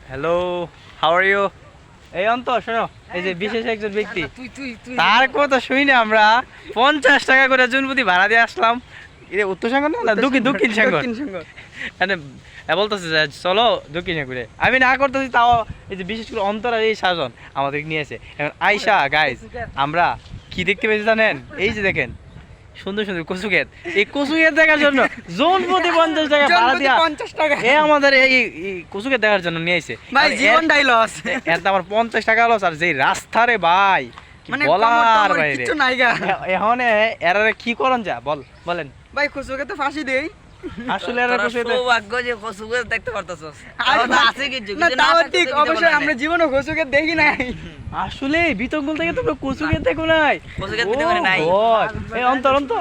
Hello, how are you? এই অন্তর শোনো, এই যে বিশেষ একজন ব্যক্তি, তার কথা শুই না আমরা 50 টাকা করে জনপ্রতি ভাড়া দিয়ে আসলাম। এটা উত্তর সাগর না দক্ষিণ সাগর, মানে বলতেছে যে চলো দক্ষিণ সাগরে। আমি না করতেছি, তাও এই যে বিশেষ করে অন্তর আর এই সাজন আমাদের নিয়েছে। এখন আয়শা গাইজ, আমরা কি দেখতে পেয়েছি জানেন? এই যে দেখেন সুন্দর সুন্দর কচু ক্ষেত, এই কচু ক্ষেত দেখার জন্য জন প্রতি 50 টাকা ভাড়া দিয়া এ আমাদের এই কচু ক্ষেত দেখার জন্য নিয়ে আইছে। ভাই জীবনটাই লস, এর তো আমার 50 টাকা লস। আর যেই রাস্তা রে ভাই, মানে বলার বাইরে কিছু নাই গা। এখন এরারে কি করন যা বলেন ভাই কচুকে তো ফাঁসি দেই। আসলে এরা কচু ক্ষেতে সৌভাগ্য যে কচুকে দেখতে পারতাছস। আছে কিছু না, কিছু তাও থাকলে ঠিক, তো অবশ্যই দিতে আমরা জীবনে কচুকে দেখি নাই। আসলে বিতঙ্গল থেকে তোমরা কচু ক্ষেত দেখো নাই? কচু ক্ষেত দেখো নাই। ও God! এই অন্তর তুমি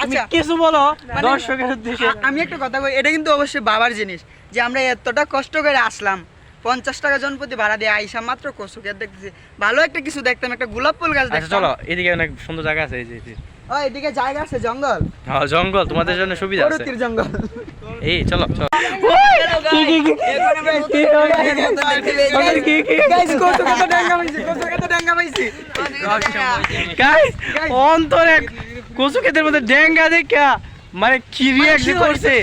আচ্ছা, কিছু বলো মানে দর্শকের উদ্দেশ্যে। আমি একটা কথা কই, এটা কিন্তু অবশ্যই বাবার জিনিস যে আমরা এতটা কষ্ট করে আসলাম, 50 টাকা জনপ্রতি ভাড়া দিয়ে আইসা মাত্র কচুকে দেখতেছি। ভালো একটা কিছু দেখতাম, একটা গোলাপ ফুল গাছ আচ্ছা দেখতাম। চলো, এদিকে অনেক সুন্দর জায়গা আছে। এই যে ও এদিকে জায়গা আছে, জঙ্গল, হ্যাঁ জঙ্গল, তোমাদের জন্য সুবিধা আছে। পরুতির জঙ্গল। এই চলো চলো। গাইস কচুকে তো ডাঙ্গা মাইছি, কচুকে তো ডাঙ্গা মাইছি। Guys, অন্তরে কচু ক্ষেতের মধ্যে ডেঙ্গা দেখা মানে কি রিয়াকশন করছে,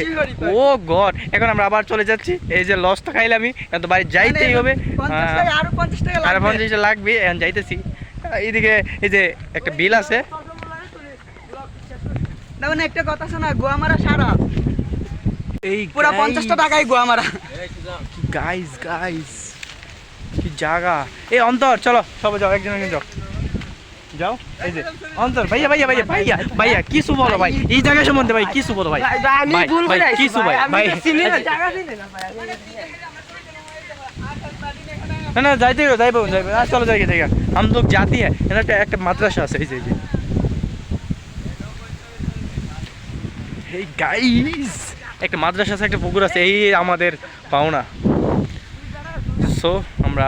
ও গড! এখন আমরা আবার চলে যাচ্ছি। এই যে লসটা খাইলামই, এখন তো বাড়ি যাইতেই হবে। 50 টাকা, আরো 50 টাকা আর লাগবে। 50 লাগবে, এখন যাইতেছি। এইদিকে এই যে একটা বিল আছে। দেখো না, একটা কথা শোনা, গোয়ামারা সারা এই পুরা 50 টাকায় গোয়ামারা। গাইস কি জায়গা! এই অন্তর চলো, সবাই যাও, একজন যাও যাও। এই যে অন্তর, ভাইয়া কিছু বলো ভাই, এই জায়গা সম্বন্ধে ভাই কিছু বলো ভাই। ভাই কিছু ভাই না যাইবো চলো যাই থেকে हम लोग जाती है। একটা মাদ্রাসা আছে এই যে এই গাইস, একটা মাদ্রাসা আছে, একটা পুকুর আছে, এই আমাদের পাওনা। সো আমরা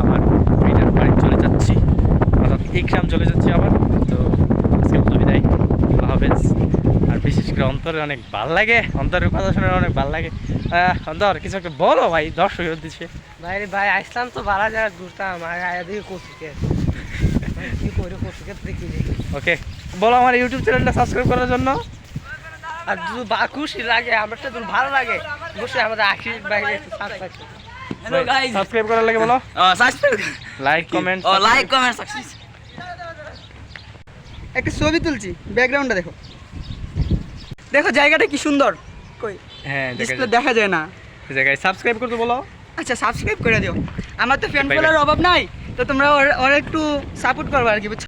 আবার রিটার্ন বাড়ি চলে যাচ্ছি, অর্থাৎ ইকরাম চলে যাচ্ছি আবার। তো আজকে মতো বিদায়, আল্লাহ হাফেজ। আর বিশেষ করে অন্তরে অনেক ভাল লাগে, অন্তরের কথা শুনে অনেক ভাল লাগে। অন্তর কিছু একটা বলো ভাই, দর্শক দিচ্ছে। ভাই আসলাম তো ভাড়া জায়গা ঘুরতাম, আর আয়া দিকে কচুকে কি করে কচুকে দেখি। ওকে, বলো আমার ইউটিউব চ্যানেলটা সাবস্ক্রাইব করার জন্য। আর যদি খুশি লাগে, আমরা তো ভালো লাগে, অবশ্যই আমাদের আশিস বাইরে একটু সাবস্ক্রাইব। হ্যালো গাইস, সাবস্ক্রাইব করার লাগে বলো, subscribe, like comment, like comment subscribe. একটা ছবি তুলছি, ব্যাকগ্রাউন্ডটা দেখো, দেখো জায়গাটা কি সুন্দর। কই হ্যাঁ ডিসপ্লে দেখা যায় না। এই জায়গায় সাবস্ক্রাইব করতে বলো। আচ্ছা সাবস্ক্রাইব করে দিও, আমার তো ফ্যান ফলোয়ার অভাব নাই, তো তোমরা ওরা একটু সাপোর্ট করবে আর কি, বুঝছো?